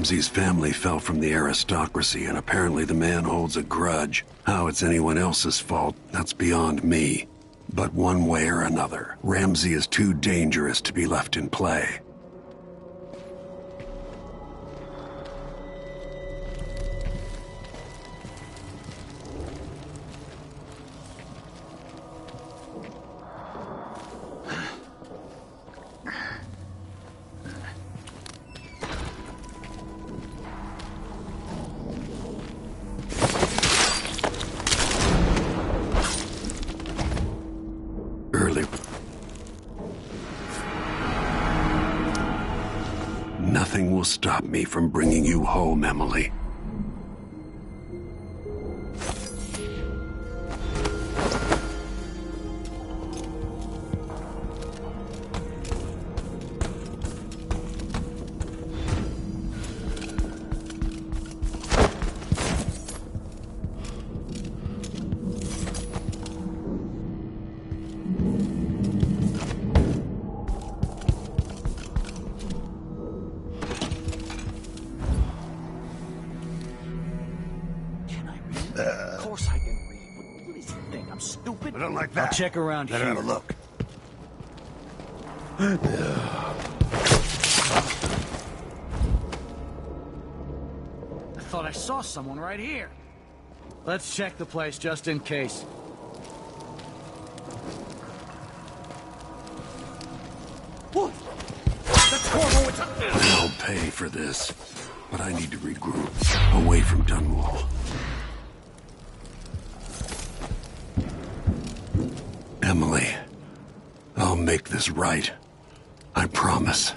Ramsey's family fell from the aristocracy, and apparently the man holds a grudge. How it's anyone else's fault, that's beyond me. But one way or another, Ramsey is too dangerous to be left in play. Nothing will stop me from bringing you home, Emily. Of course I can read. What does he think? I'm stupid? I don't like that. I'll check around Better here. have a look. I thought I saw someone right here. Let's check the place just in case. What? That's Corvo. It's I'll pay for this, but I need to regroup, away from Dunwall. Emily, I'll make this right. I promise.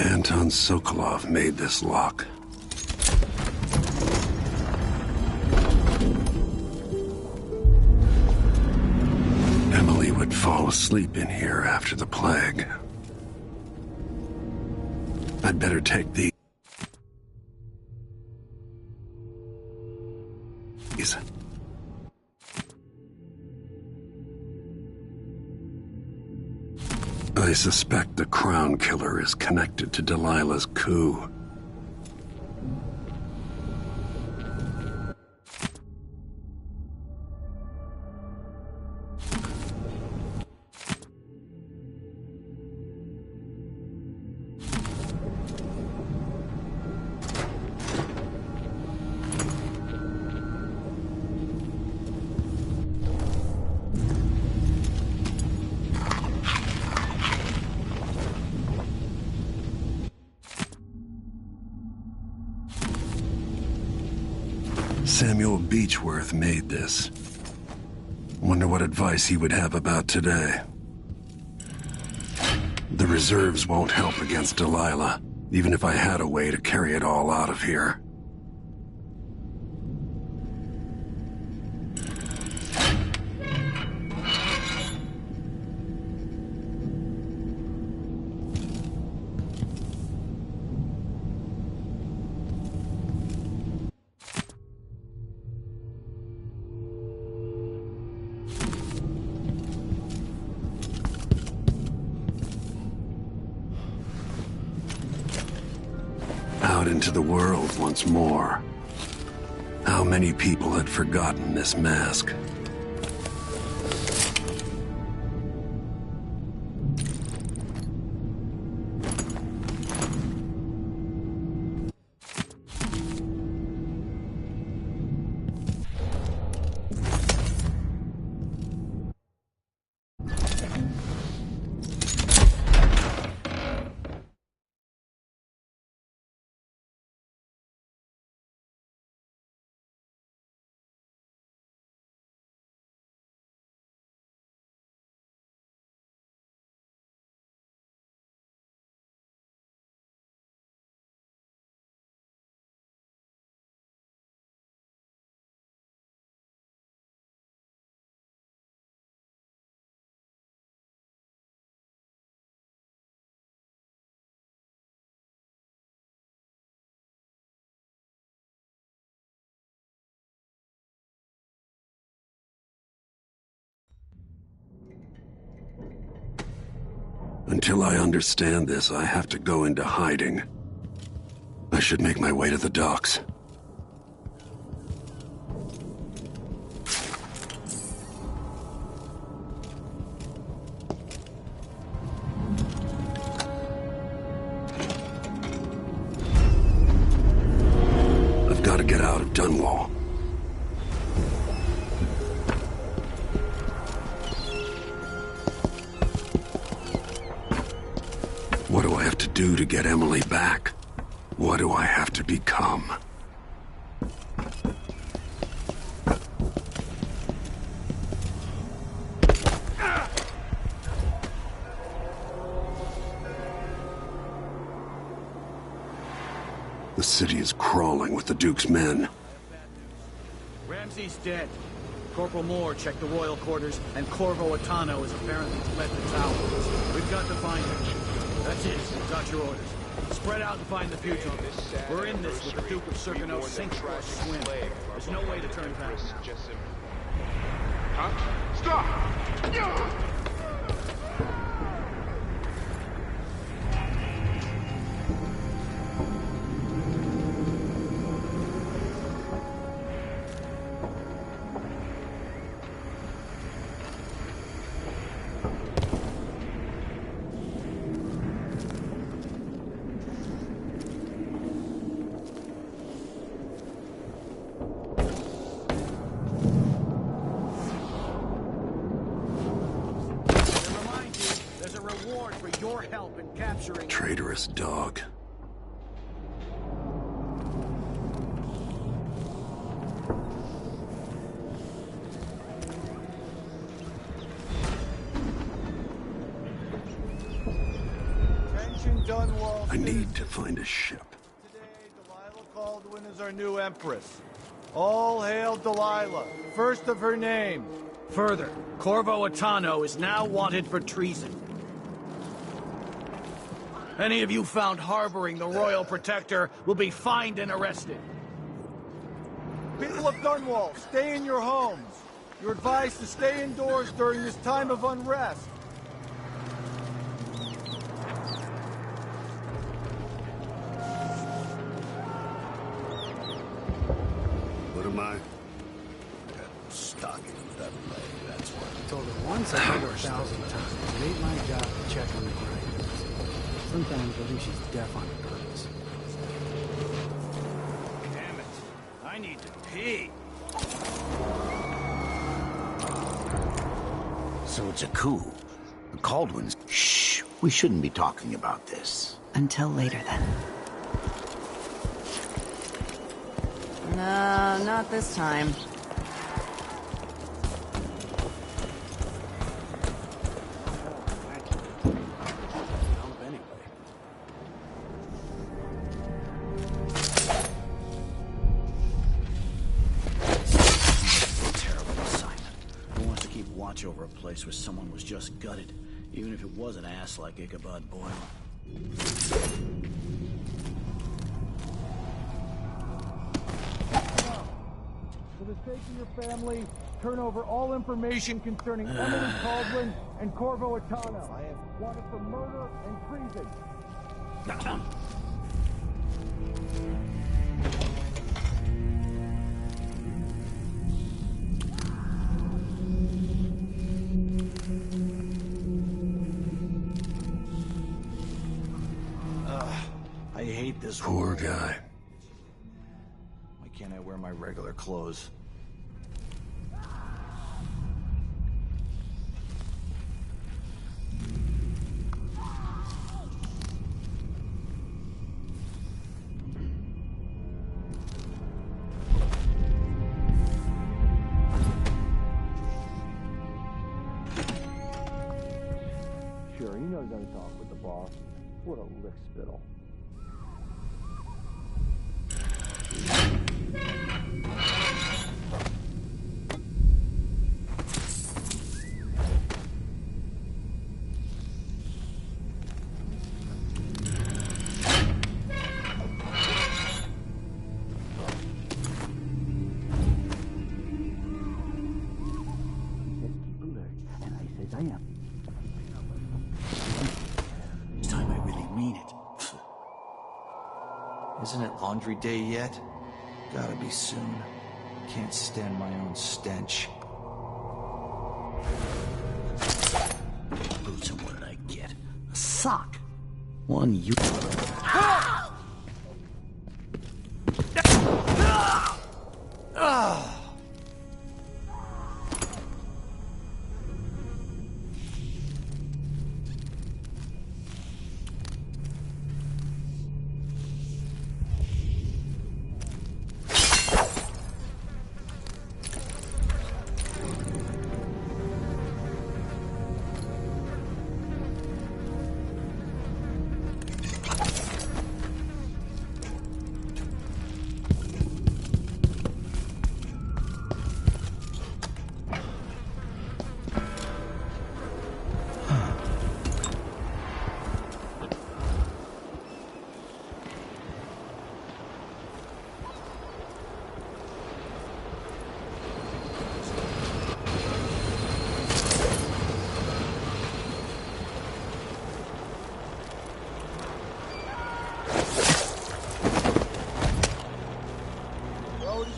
Anton Sokolov made this lock. Emily would fall asleep in here after the plague. I'd better take these. I suspect the Crown Killer is connected to Delilah's coup. Samuel Beechworth made this. Wonder what advice he would have about today. The reserves won't help against Delilah, even if I had a way to carry it all out of here. Out into the world once more. How many people had forgotten this mask? Until I understand this, I have to go into hiding. I should make my way to the docks. I've got to get out of Dunwall. What do I have to do to get Emily back? What do I have to become? The city is crawling with the Duke's men. Ramsey's dead. Corporal Moore checked the royal quarters, and Corvo Atano has apparently fled the tower. We've got to find him. That's it. Got your orders. Spread out and find the fugitive. We're in this with the Duke of Circano sink or swim. There's no way to turn back now. Huh? Stop! Your help in capturing... Traitorous dog. Attention, Dunwall. I need to find a ship. Today, Delilah Caldwin is our new empress. All hail Delilah, first of her name. Further, Corvo Atano is now wanted for treason. Any of you found harboring the Royal Protector will be fined and arrested. People of Dunwall, stay in your homes. You're advised to stay indoors during this time of unrest. What am I? Stocking that leg, that's what. Told her once, I told her 1,000 times. It ain't my job to check on the grind. Sometimes I think she's deaf on purpose. Damn it. I need to pee. So it's a coup. The Caldwins... Shh, we shouldn't be talking about this. Until later, then. No, not this time. Over a place where someone was just gutted, even if it was an ass like Ichabod Boyle. For the sake of your family, turn over all information concerning Emily Caldwin and Corvo Atano. I am wanted for murder and treason. I hate this Poor world. guy. Why can't I wear my regular clothes? Sure, he knows how to talk with the boss. What a lick spittle. And I says I am. Isn't it laundry day yet? Gotta be soon. Can't stand my own stench. Boots, and what did I get? A sock. One you...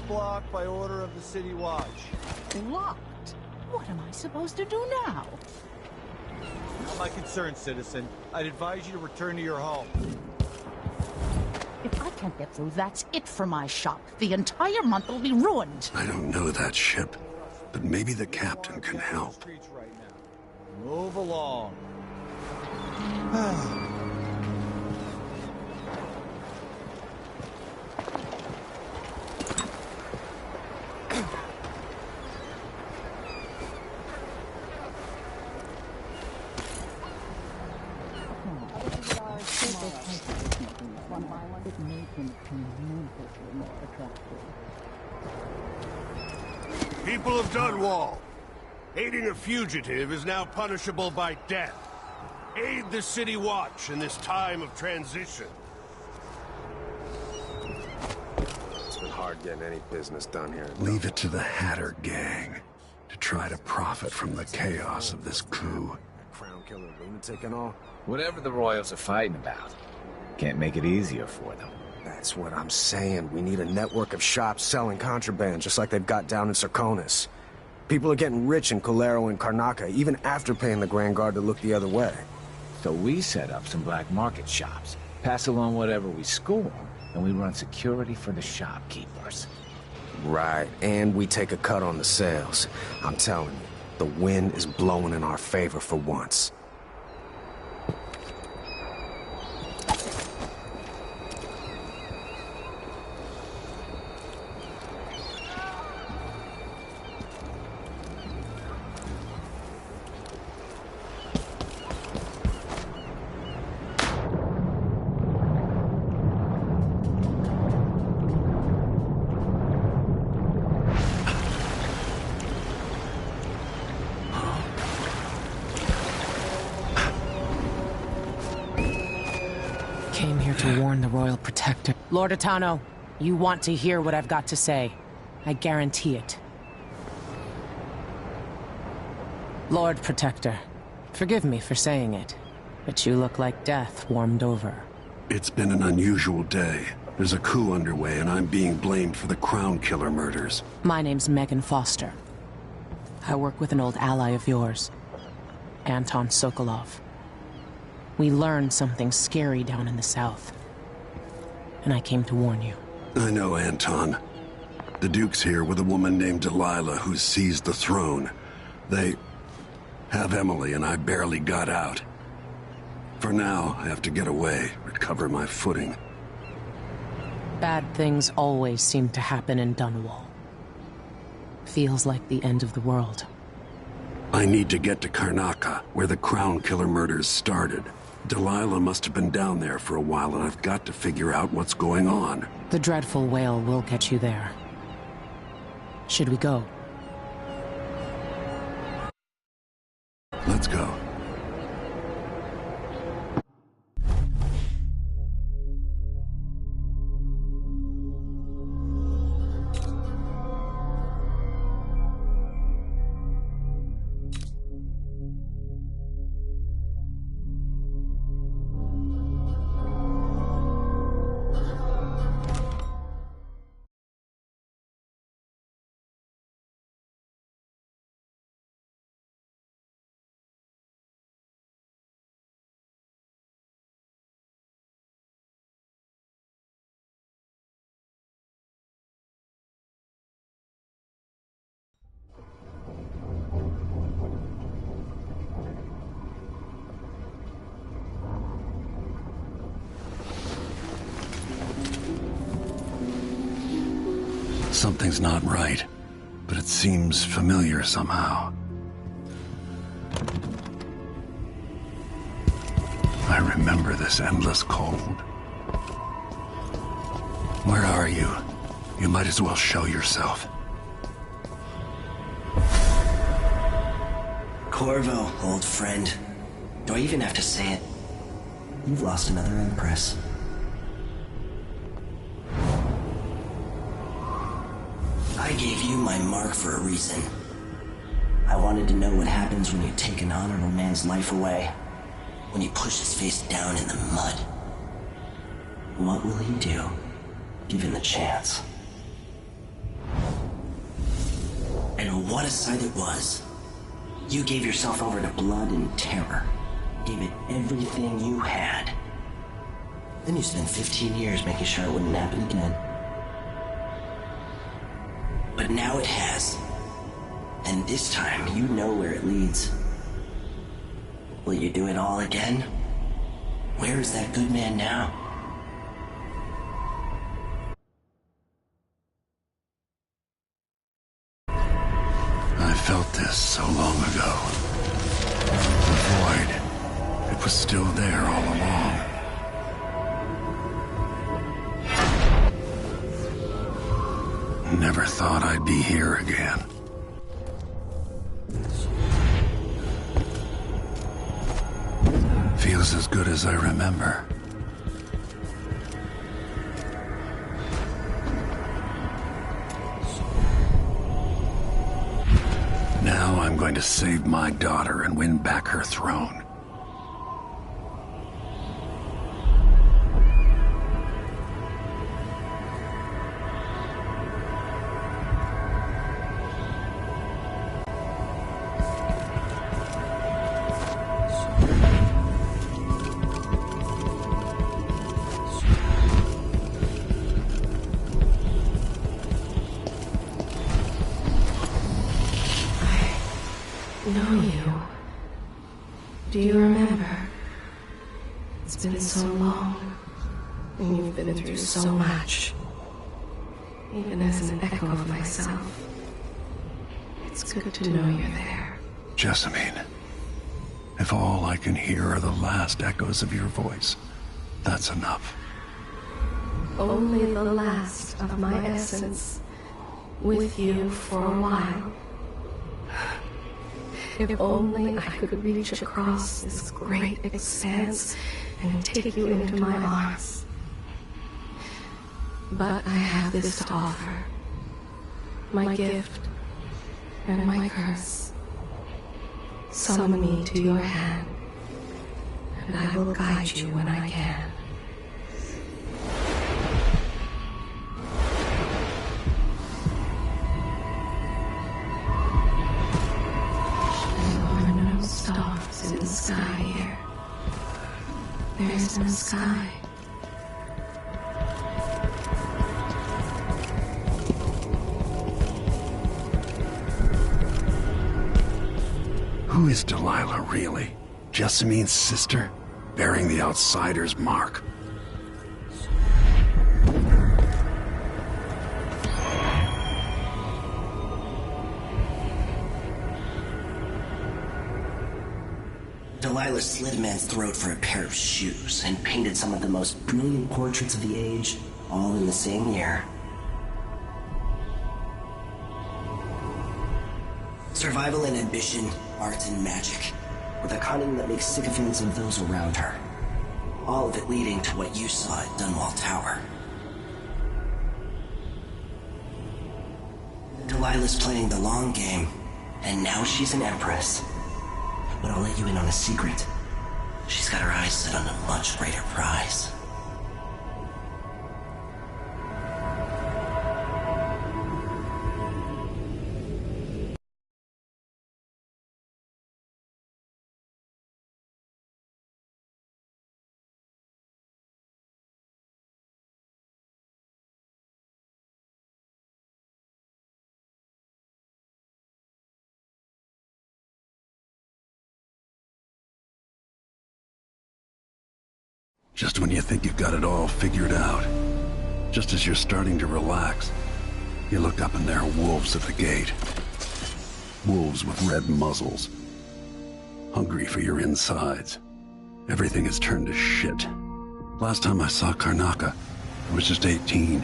Blocked by order of the City Watch. Locked? What am I supposed to do now? Not my concern, citizen. I'd advise you to return to your home. If I can't get through, that's it for my shop. The entire month will be ruined. I don't know that ship, but maybe the captain can help. Streets right now. Move along. People of Dunwall, aiding a fugitive is now punishable by death. Aid the City Watch in this time of transition. It's been hard getting any business done here. Leave it to the Hatter gang to try to profit from the chaos of this coup. Crown killer lunatic and all. Whatever the Royals are fighting about, can't make it easier for them. That's what I'm saying. We need a network of shops selling contraband, just like they've got down in Serconis. People are getting rich in Colero and Karnaca, even after paying the Grand Guard to look the other way. So we set up some black market shops, pass along whatever we score, and we run security for the shopkeepers. Right, and we take a cut on the sales. I'm telling you, the wind is blowing in our favor for once. Came here to warn the Royal Protector. Lord Atano, you want to hear what I've got to say. I guarantee it. Lord Protector, forgive me for saying it, but you look like death warmed over. It's been an unusual day. There's a coup underway and I'm being blamed for the Crown Killer murders. My name's Megan Foster. I work with an old ally of yours, Anton Sokolov. We learned something scary down in the south, and I came to warn you. I know, Anton. The Duke's here with a woman named Delilah who's seized the throne. They have Emily and I barely got out. For now, I have to get away, recover my footing. Bad things always seem to happen in Dunwall. Feels like the end of the world. I need to get to Karnaca, where the Crown Killer murders started. Delilah must have been down there for a while, and I've got to figure out what's going on. The dreadful whale will get you there. Should we go? Let's go. Something's not right, but it seems familiar somehow. I remember this endless cold. Where are you? You might as well show yourself. Corvo, old friend. Do I even have to say it? You've lost another Empress. I gave you my mark for a reason. I wanted to know what happens when you take an honorable man's life away. When you push his face down in the mud. What will he do, given the chance? And what a sight it was. You gave yourself over to blood and terror. Gave it everything you had. Then you spent 15 years making sure it wouldn't happen again. But now it has. And this time, you know where it leads. Will you do it all again? Where is that good man now? I felt this so long ago. The void. It was still there all along. Never thought I'd be here again. Feels as good as I remember. Now I'm going to save my daughter and win back her throne. Know you. Do you remember? It's been so long, and you've been through so much. Even as an echo of myself, it's good to know you're there. Jessamine, if all I can hear are the last echoes of your voice, that's enough. Only the last of my essence, with you for a while. If only I could reach across this great expanse and take you into my arms. But I have this to offer. My gift and my curse. Summon me to your hand, and I will guide you when I can. Stars in the sky here. There's no sky. Who is Delilah, really? Jessamine's sister? Bearing the outsider's mark. Delilah slit a man's throat for a pair of shoes and painted some of the most brilliant portraits of the age, all in the same year. Survival and ambition, art and magic, with a cunning that makes sycophants of those around her. All of it leading to what you saw at Dunwall Tower. Delilah's playing the long game, and now she's an empress. But I'll let you in on a secret. She's got her eyes set on a much greater prize. Just when you think you've got it all figured out. Just as you're starting to relax. You look up and there are wolves at the gate. Wolves with red muzzles. Hungry for your insides. Everything has turned to shit. Last time I saw Karnaca, I was just 18.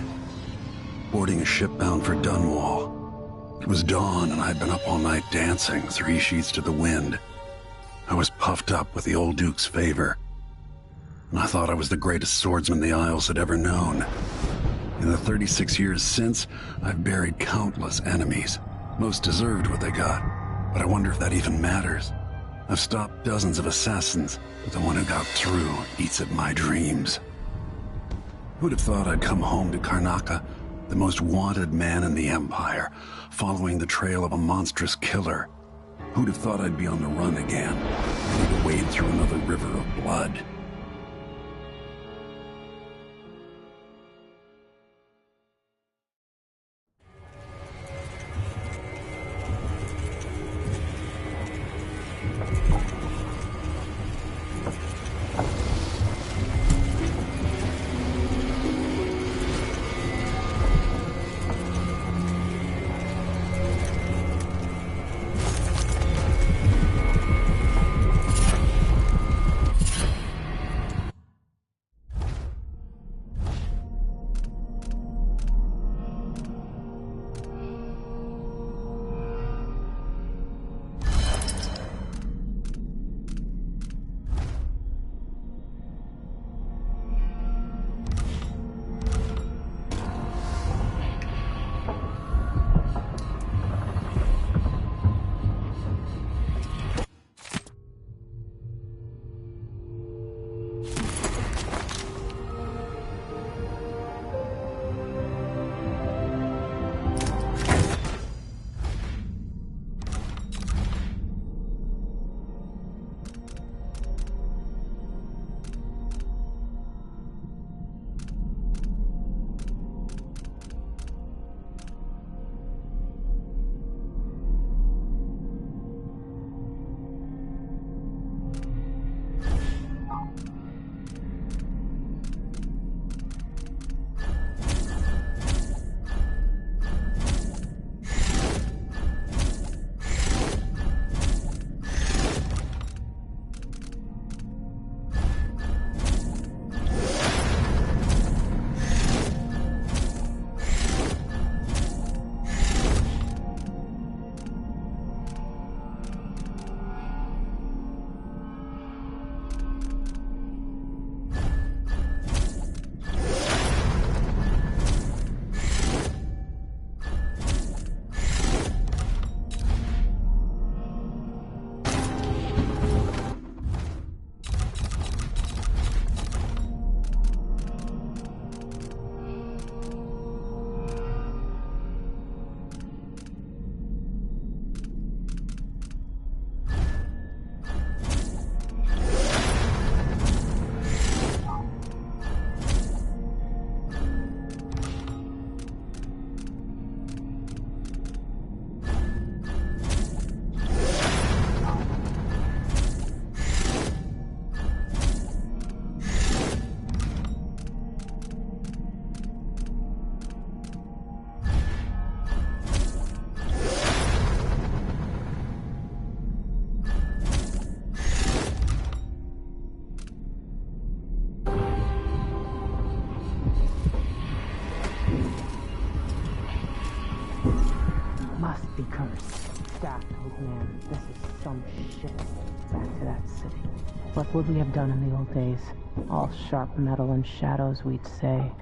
Boarding a ship bound for Dunwall. It was dawn and I'd been up all night dancing, 3 sheets to the wind. I was puffed up with the old Duke's favor. And I thought I was the greatest swordsman the Isles had ever known. In the 36 years since, I've buried countless enemies. Most deserved what they got, but I wonder if that even matters. I've stopped dozens of assassins, but the one who got through eats at my dreams. Who'd have thought I'd come home to Karnaca, the most wanted man in the Empire, following the trail of a monstrous killer? Who'd have thought I'd be on the run again, ready to wade through another river of blood? Be cursed. Staff told man, this is some shit. Back to that city. What would we have done in the old days? All sharp metal and shadows, we'd say.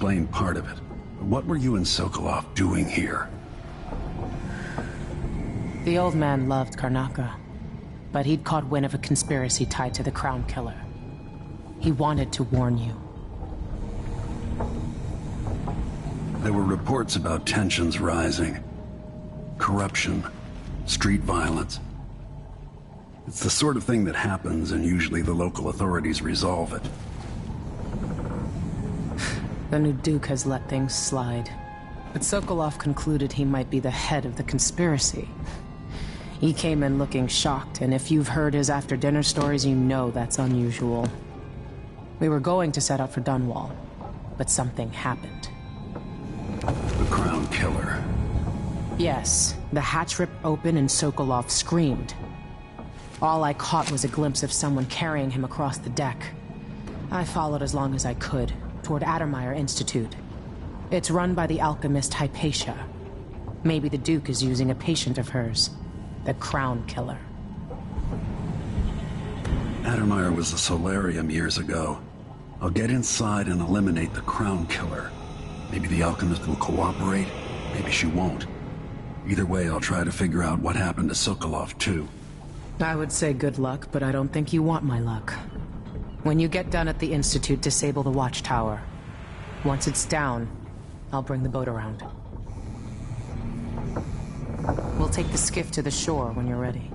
explain part of it. What were you and Sokolov doing here? The old man loved Karnaca, but he'd caught wind of a conspiracy tied to the Crown Killer. He wanted to warn you. There were reports about tensions rising. Corruption, street violence. It's the sort of thing that happens, and usually the local authorities resolve it. The new Duke has let things slide, but Sokolov concluded he might be the head of the conspiracy. He came in looking shocked, and if you've heard his after-dinner stories, you know that's unusual. We were going to set out for Dunwall, but something happened. The Crown Killer. Yes, the hatch ripped open and Sokolov screamed. All I caught was a glimpse of someone carrying him across the deck. I followed as long as I could, toward Addermeyer Institute. It's run by the alchemist Hypatia. Maybe the Duke is using a patient of hers, the Crown Killer. Addermeyer was a solarium years ago. I'll get inside and eliminate the Crown Killer. Maybe the alchemist will cooperate, maybe she won't. Either way, I'll try to figure out what happened to Sokolov, too. I would say good luck, but I don't think you want my luck. When you get done at the Institute, disable the watchtower. Once it's down, I'll bring the boat around. We'll take the skiff to the shore when you're ready.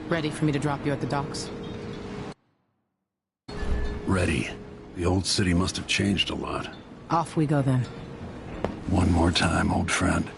Ready for me to drop you at the docks? Ready. The old city must have changed a lot. Off we go then. One more time, old friend.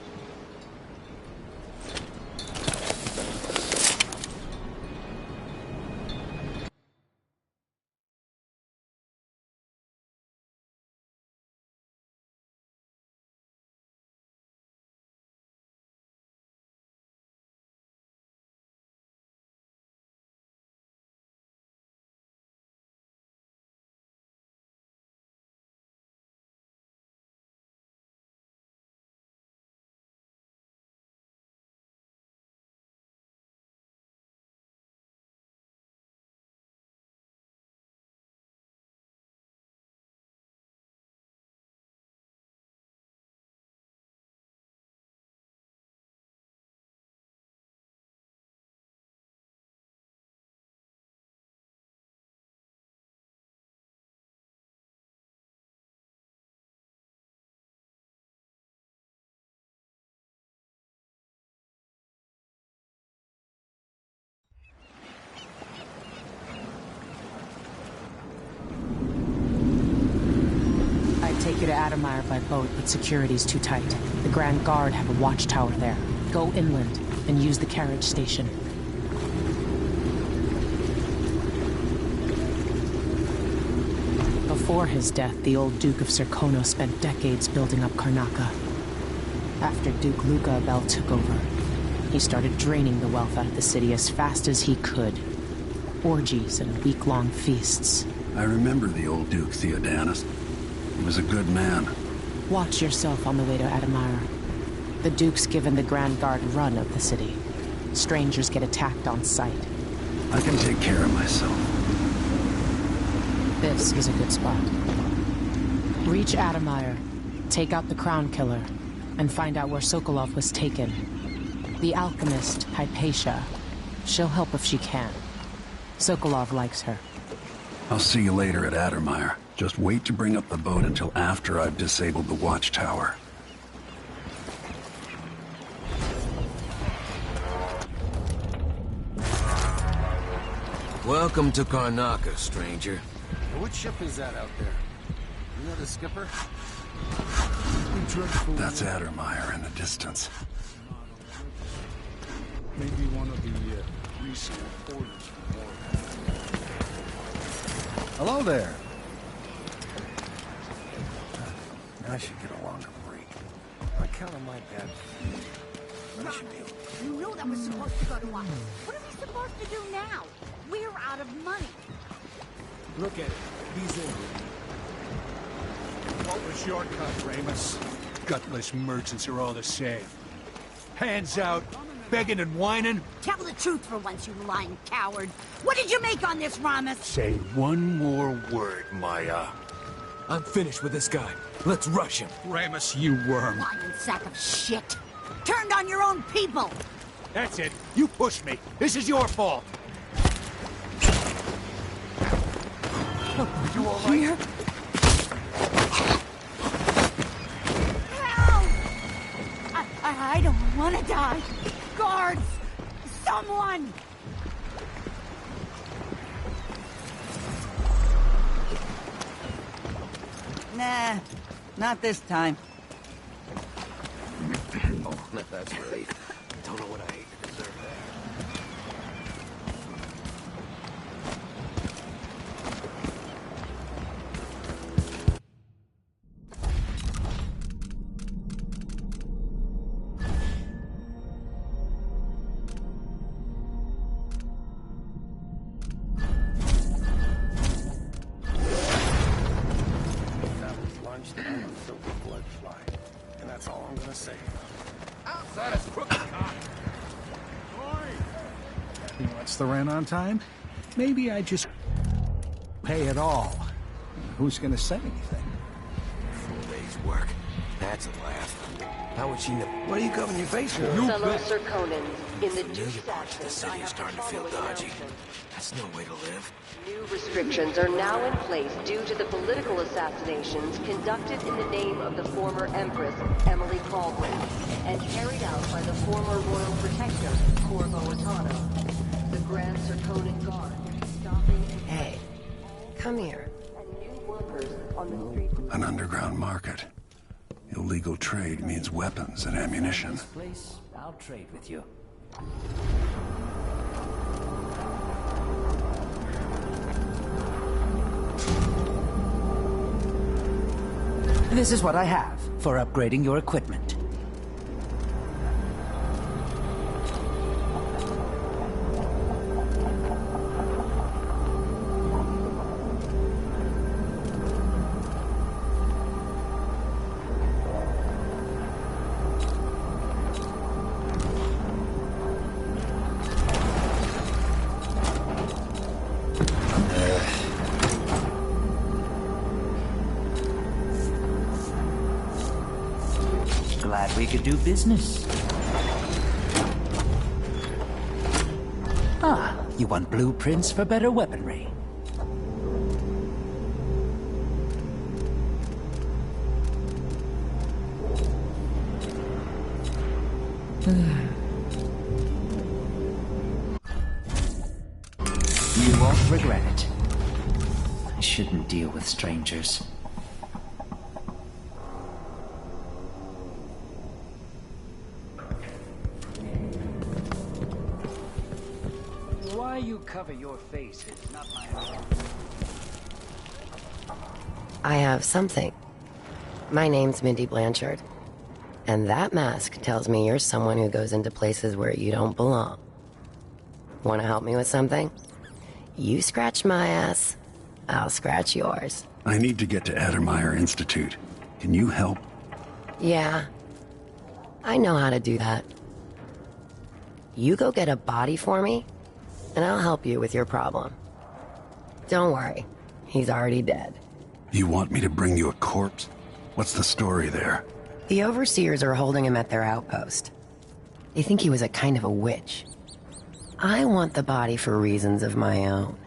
Take you to Addermeyer by boat, but security's too tight. The Grand Guard have a watchtower there. Go inland and use the carriage station. Before his death, the old Duke of Serkonos spent decades building up Karnaca. After Duke Luca Abel took over, he started draining the wealth out of the city as fast as he could. Orgies and week-long feasts. I remember the old Duke Theodanis. He was a good man. Watch yourself on the way to Addermeyer. The Duke's given the Grand Guard run of the city. Strangers get attacked on sight. I can take care of myself. This is a good spot. Reach Addermeyer, take out the Crown Killer, and find out where Sokolov was taken. The alchemist, Hypatia. She'll help if she can. Sokolov likes her. I'll see you later at Addermeyer. Just wait to bring up the boat until after I've disabled the watchtower. Welcome to Karnaca, stranger. Which ship is that out there? You know the skipper? That's Addermeyer in the distance. Maybe one of the recent orders. Hello there. I should get a longer break. I count on my bad. I should be able to. You knew that was supposed to go to us. What are we supposed to do now? We're out of money. Look at it. He's in. What was your cut, Ramus? Gutless merchants are all the same. Hands out, begging and whining. Tell the truth for once, you lying coward. What did you make on this, Ramus? Say one more word, Maya. I'm finished with this guy. Let's rush him. Ramus, you worm. Lying sack of shit. Turned on your own people. That's it. You pushed me. This is your fault. Are you all right? Here? Help! I don't want to die. Guards! Someone! Nah, not this time. Oh, that's relief. Don't know what I hate to deserve that. That was lunchtime on Silver Blood Fly, and that's all I'm gonna say. Outside is crooked cock. What's the rent on time? Maybe I just pay it all. Who's gonna say anything? Full day's work. That's a laugh. How would she know? What are you covering your face for? Fellow Serkonans, in the Familiar parts of the city are starting to feel dodgy. That's no way to live. new restrictions are now in place due to the political assassinations conducted in the name of the former Empress, Emily Caldwell, and carried out by the former Royal Protector, Corvo Atano. The Grand Serkonan Guard, stopping Hey, come here. and new workers on the streets. An underground market. Illegal trade means weapons and ammunition. This place, I'll trade with you. This is what I have for upgrading your equipment. Glad we could do business. Ah, you want blueprints for better weaponry? You won't regret it. I shouldn't deal with strangers. Why you cover your face is not my own. I have something. My name's Mindy Blanchard. And that mask tells me you're someone who goes into places where you don't belong. Want to help me with something? You scratch my ass, I'll scratch yours. I need to get to Addermeyer Institute. Can you help? Yeah. I know how to do that. You go get a body for me, and I'll help you with your problem. Don't worry. He's already dead. You want me to bring you a corpse? What's the story there? The overseers are holding him at their outpost. They think he was a kind of a witch. I want the body for reasons of my own.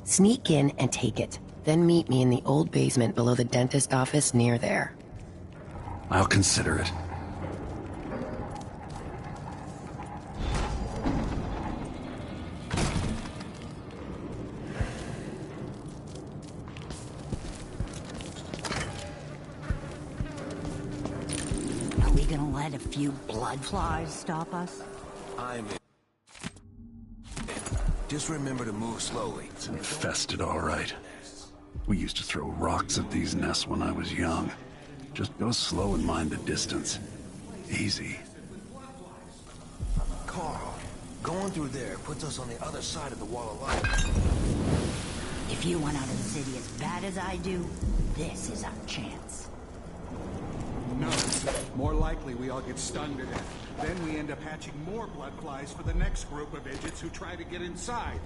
Sneak in and take it, then meet me in the old basement below the dentist office near there. I'll consider it. let a few blood flies stop us? I'm in. Just remember to move slowly. It's infested, all right. We used to throw rocks at these nests when I was young. Just go slow and mind the distance. Easy. Carl, going through there puts us on the other side of the wall of light. If you want out of the city as bad as I do, this is our chance. No. More likely we all get stung to death. Then we end up hatching more blood flies for the next group of idiots who try to get inside.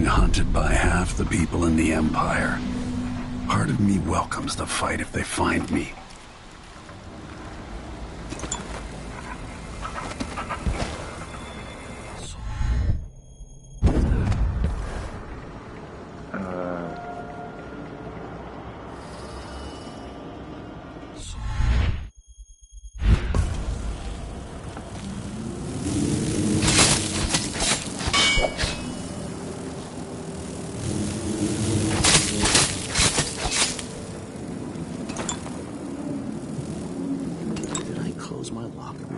Hunted by half the people in the Empire. Part of me welcomes the fight if they find me.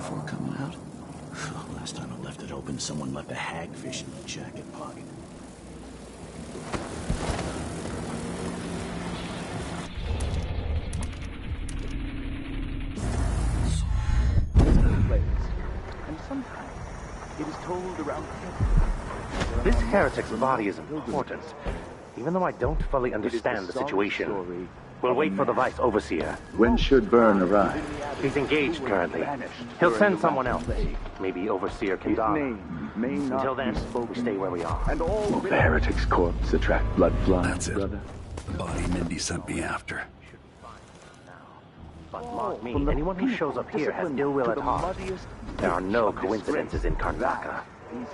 before coming out? Last time I left it open, someone left a hagfish in the jacket pocket. And sometimes it is told around this heretic's body is important, even though I don't fully understand the situation. We'll wait for the Vice Overseer. When should Byrne arrive? He's engaged currently. He'll send someone else. Maybe Overseer Kendara. Until then, we stay where we are. Will the heretic's corpse attract blood flies, That's it. brother? The body Mindy sent me after. But mark me, anyone who shows up here has ill will at heart. There are no coincidences in Karnaka. You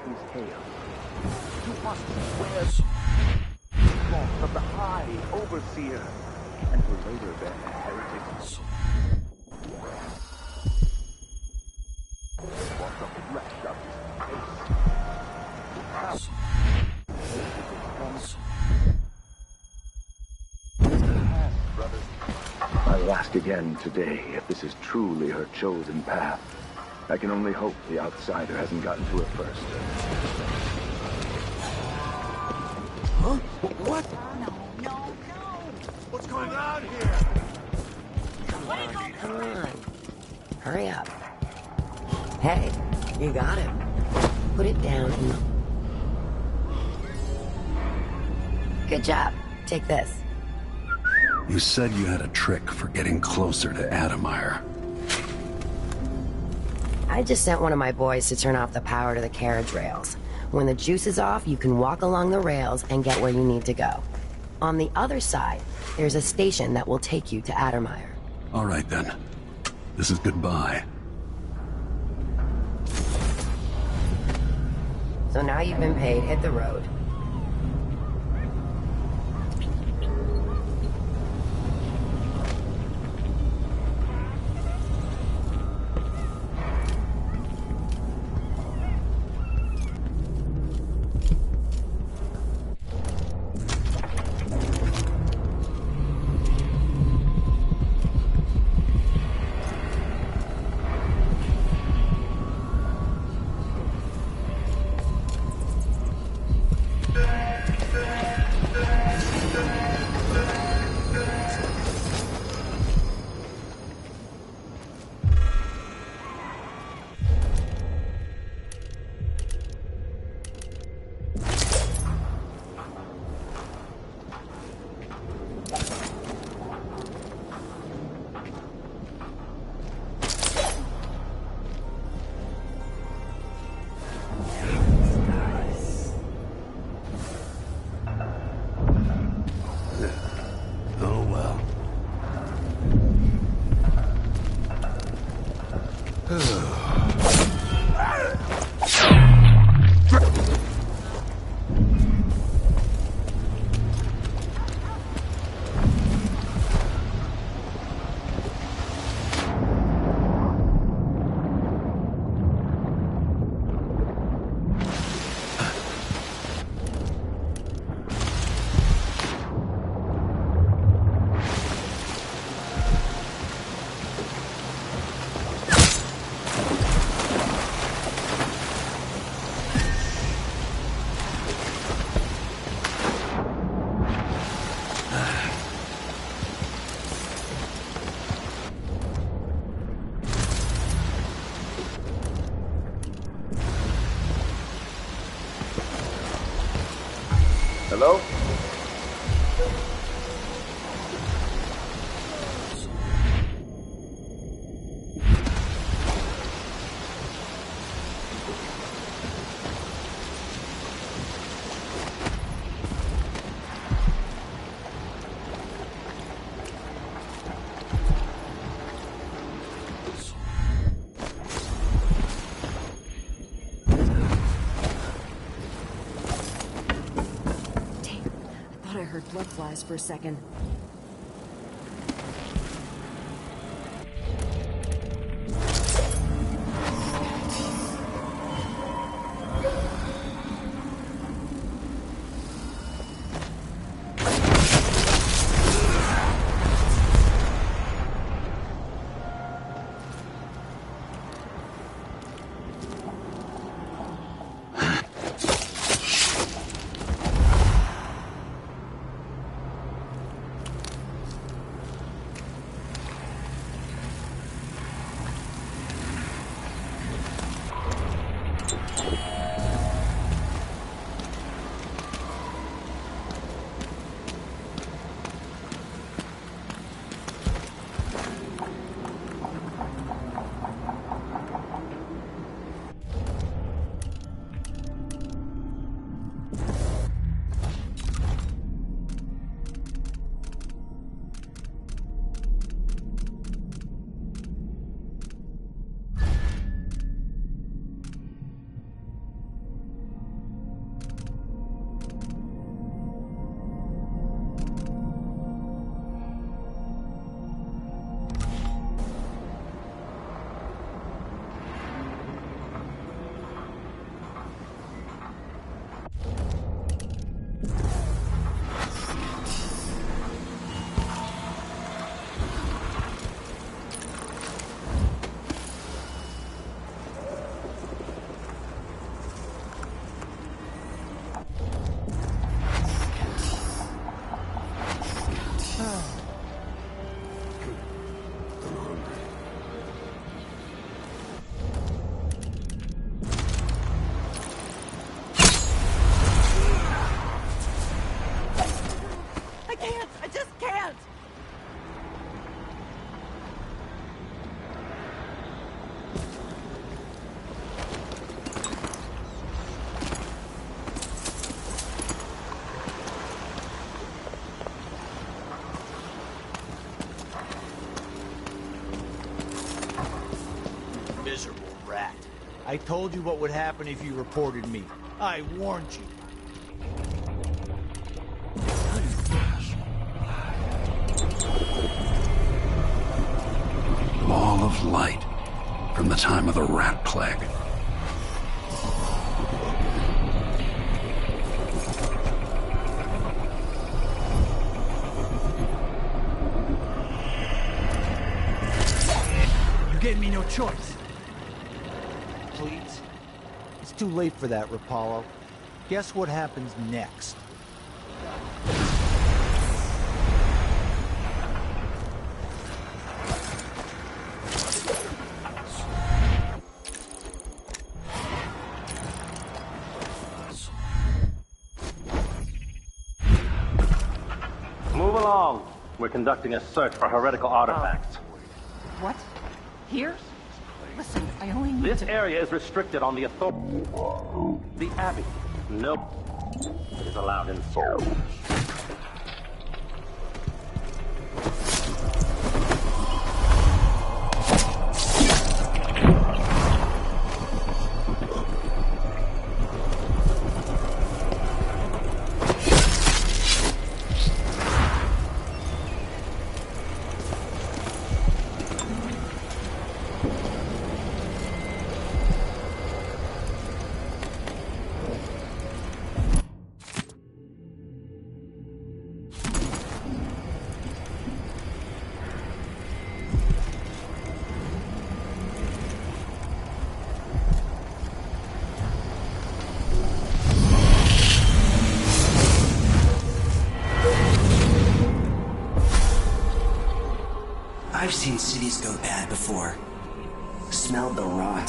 must swear of the High Overseer, and will later bear a heritage. For the rest of I'll ask again today if this is truly her chosen path. I can only hope the outsider hasn't gotten to her first. Huh? What? No. What's going on here? Come on. Hurry up. Hey, you got him. Put it down in the... Good job. Take this. You said you had a trick for getting closer to Adamire. I just sent one of my boys to turn off the power to the carriage rails. When the juice is off, you can walk along the rails and get where you need to go. On the other side, there's a station that will take you to Adamire. All right, then. This is goodbye. So now you've been paid, hit the road. Hello? Blood flies for a second. rat. I told you what would happen if you reported me. I warned you. Ball of light from the time of the rat plague. You gave me no choice. Please? It's too late for that, Rapallo. Guess what happens next? Move along. We're conducting a search for heretical artifacts. What? Here? Listen, I only need This to... area is restricted on the authority. The Abbey. No is allowed inside. I've seen cities go bad before. Smelled the rot.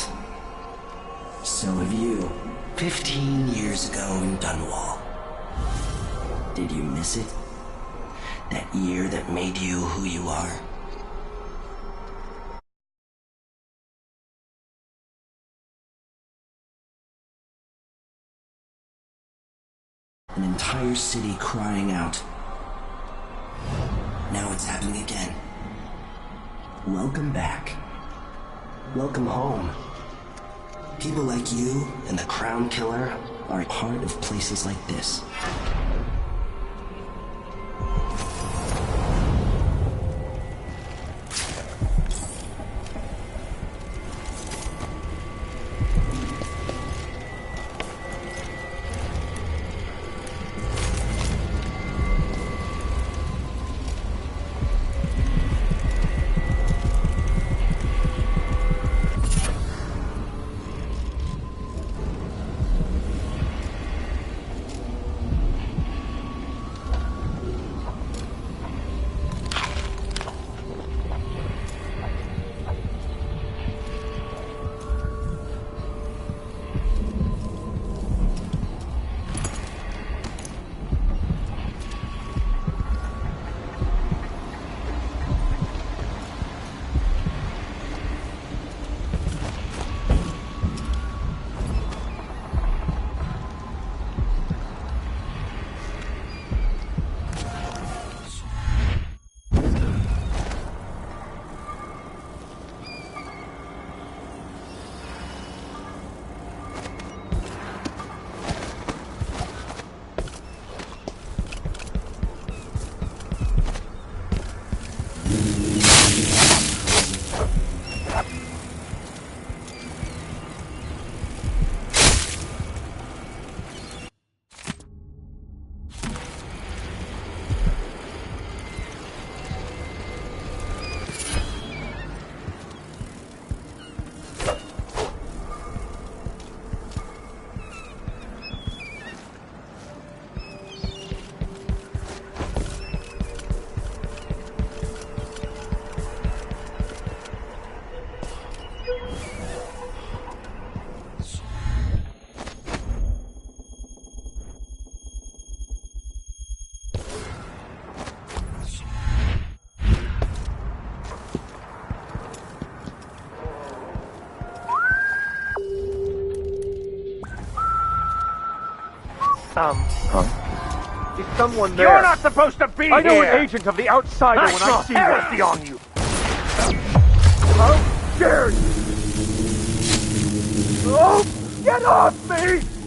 So have you. 15 years ago in Dunwall. Did you miss it? That year that made you who you are? An entire city crying out. Now it's happening again. Welcome back. Welcome home. People like you and the Crown Killer are part of places like this. Is someone there? You're not supposed to be here! I know an agent of the outsider when I see heresy one. on you! How dare you! Get off me!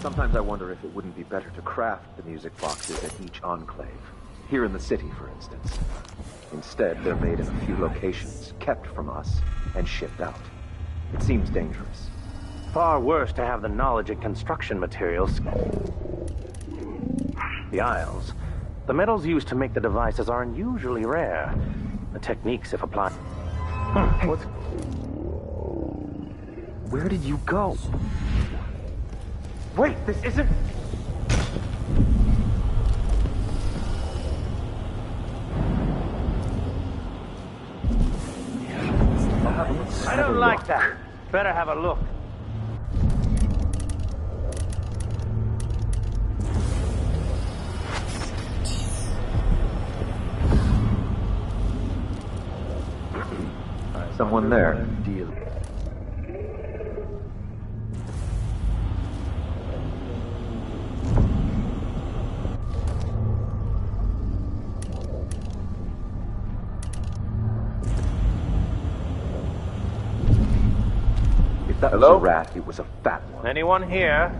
Sometimes I wonder if it wouldn't be better to craft the music boxes at each enclave. Here in the city, for instance. Instead, they're made in a few locations, kept from us, and shipped out. It seems dangerous. Far worse to have the knowledge and construction materials. The Isles. The metals used to make the devices are unusually rare. The techniques, if applied... What? Where did you go? Wait, this isn't... I don't like that. Better have a look. Someone there. Deal. If that was a rat, it was a fat one. Anyone here?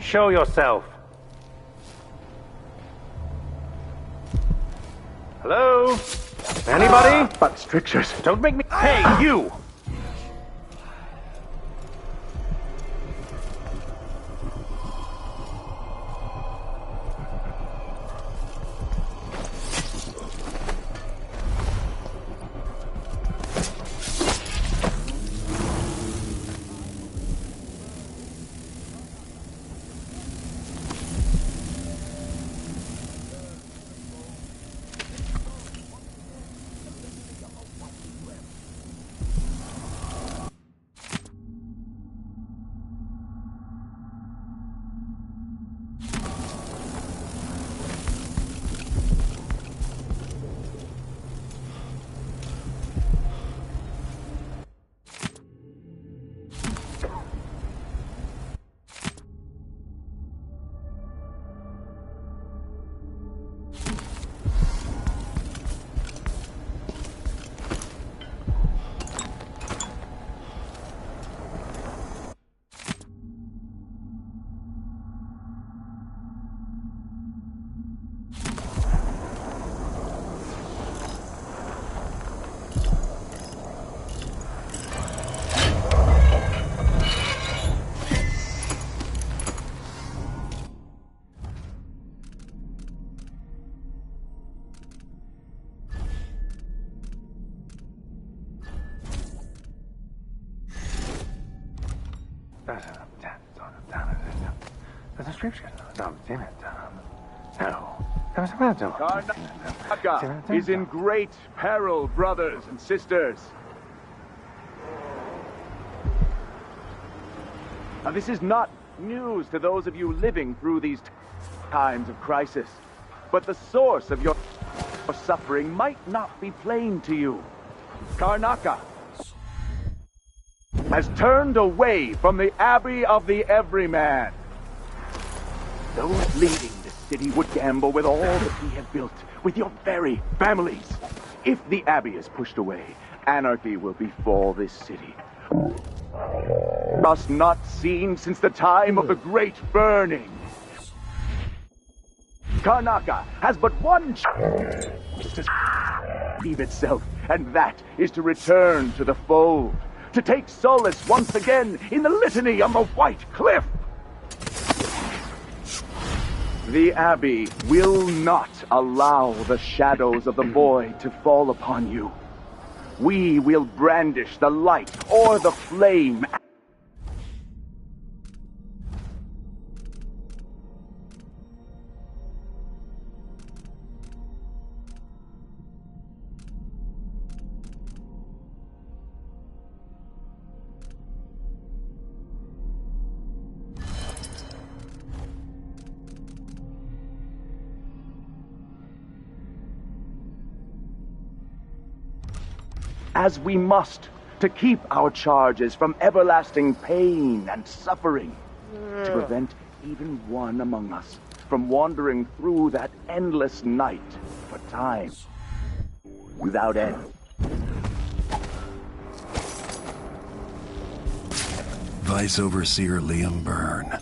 Show yourself. Hello? Anybody? But strictures. Don't make me... Hey, you! Karnaka is in great peril, brothers and sisters. Now, this is not news to those of you living through these times of crisis, but the source of your suffering might not be plain to you. Karnaka has turned away from the Abbey of the Everyman. Those leading this city would gamble with all that he had built, with your very families. If the Abbey is pushed away, anarchy will befall this city. Us not seen since the time of the Great Burning. Karnaka has but one chance to save itself, and that is to return to the fold, to take solace once again in the litany on the White Cliff. The Abbey will not allow the shadows of the void to fall upon you. We will brandish the light or the flame. As we must, to keep our charges from everlasting pain and suffering, to prevent even one among us from wandering through that endless night for time without end. Vice Overseer Liam Byrne.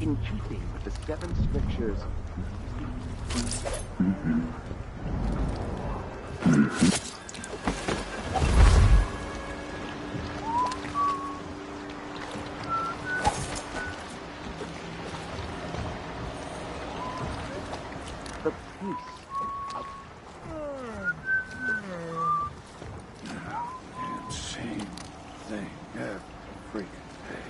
In keeping with the 7 strictures. The peace of... Same thing every freaking day.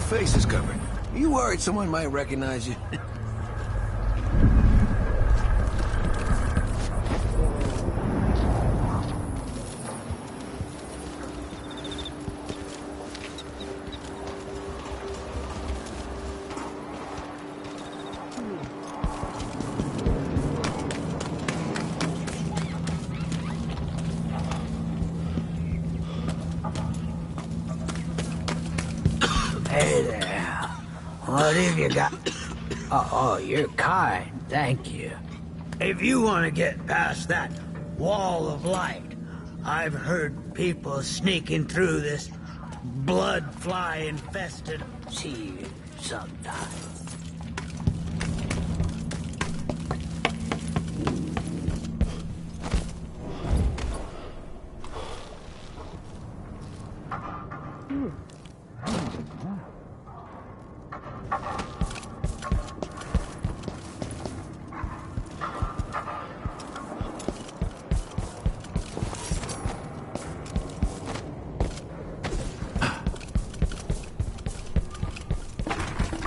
Your face is covered. Are you worried someone might recognize you? Hey there. What have you got? Oh, you're kind. Thank you. If you want to get past that wall of light, I've heard people sneaking through this blood fly infested. See you sometime.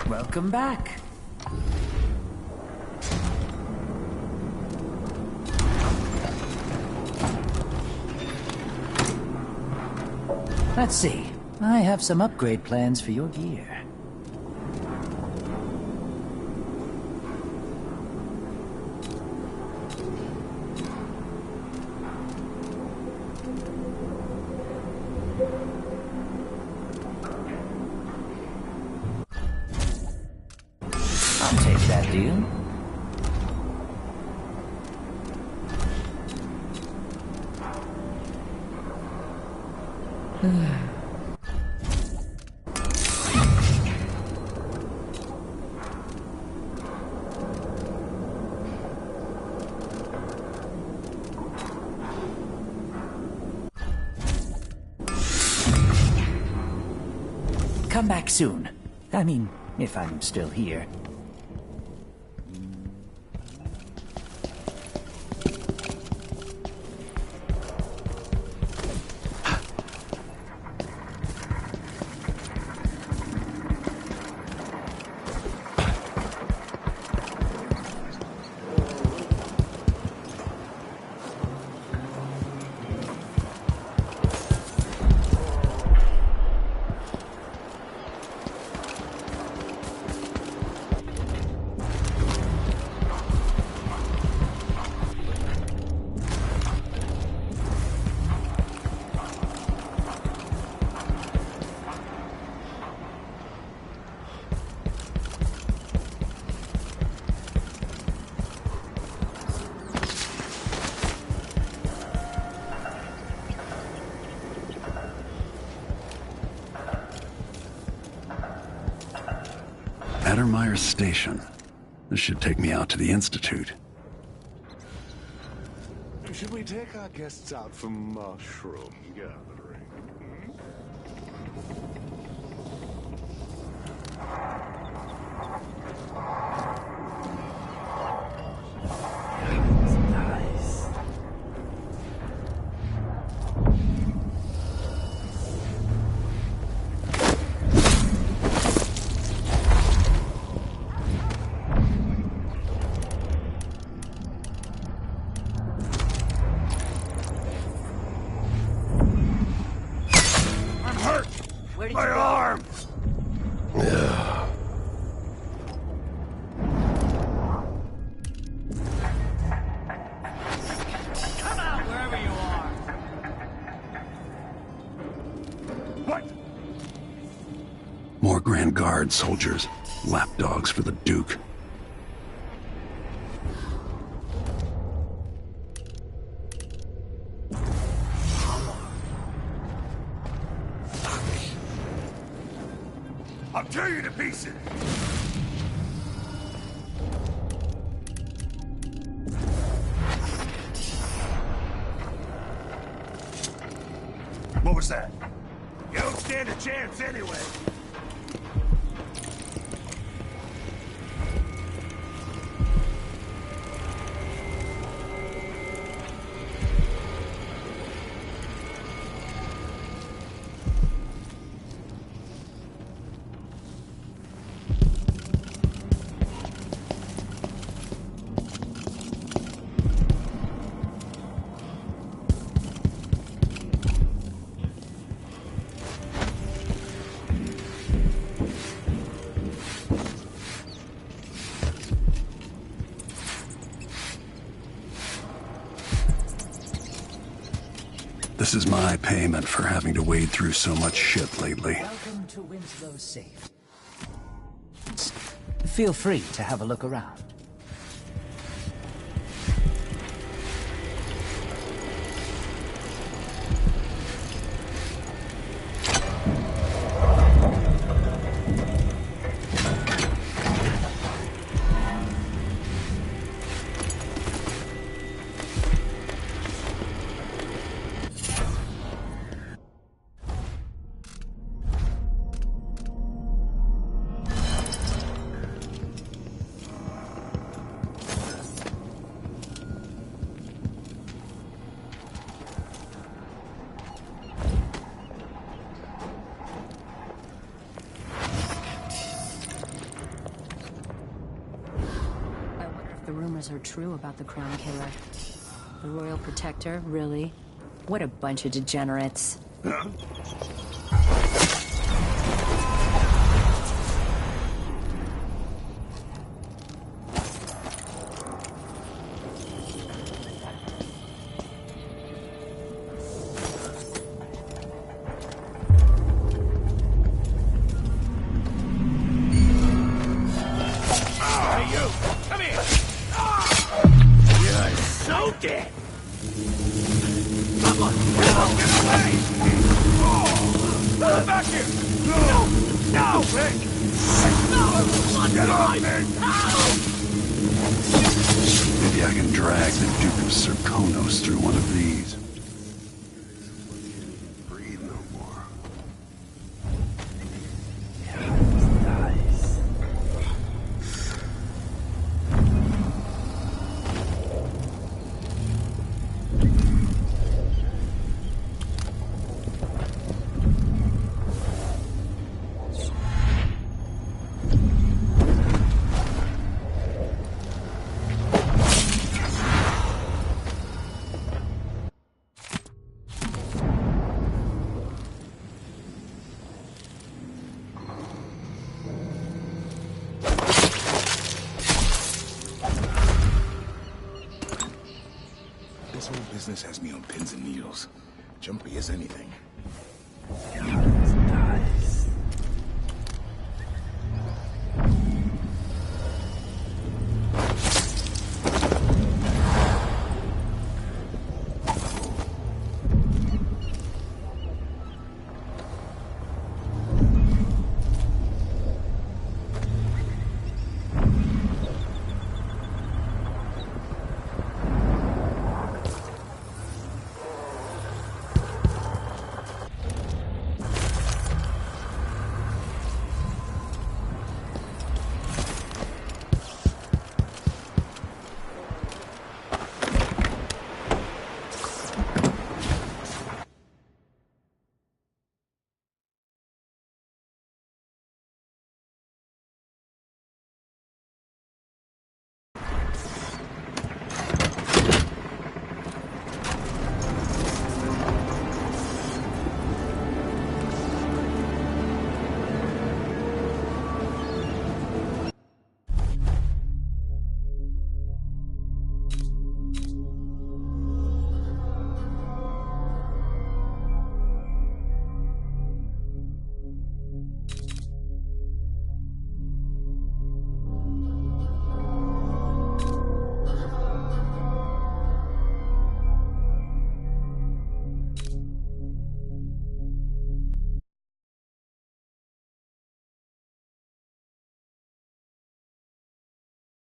Welcome back. Let's see. I have some upgrade plans for your gear. I'll take that deal. Come back soon. I mean, if I'm still here. Addermeyer Station. This should take me out to the Institute. Should we take our guests out for mushroom gathering? Nice. My arm! Come out wherever you are! What? More Grand Guard soldiers. Lapdogs for the Duke. I'll tear you to pieces! What was that? You don't stand a chance anyway. This is my payment for having to wade through so much shit lately. Welcome to Winslow Safe. Feel free to have a look around. The rumors are true about the Crown Killer. The Royal Protector, really? What a bunch of degenerates. Maybe I can drag the Duke of Serkonos through one of these. Breathe no more. This whole business has me on pins and needles. Jumpy as anything.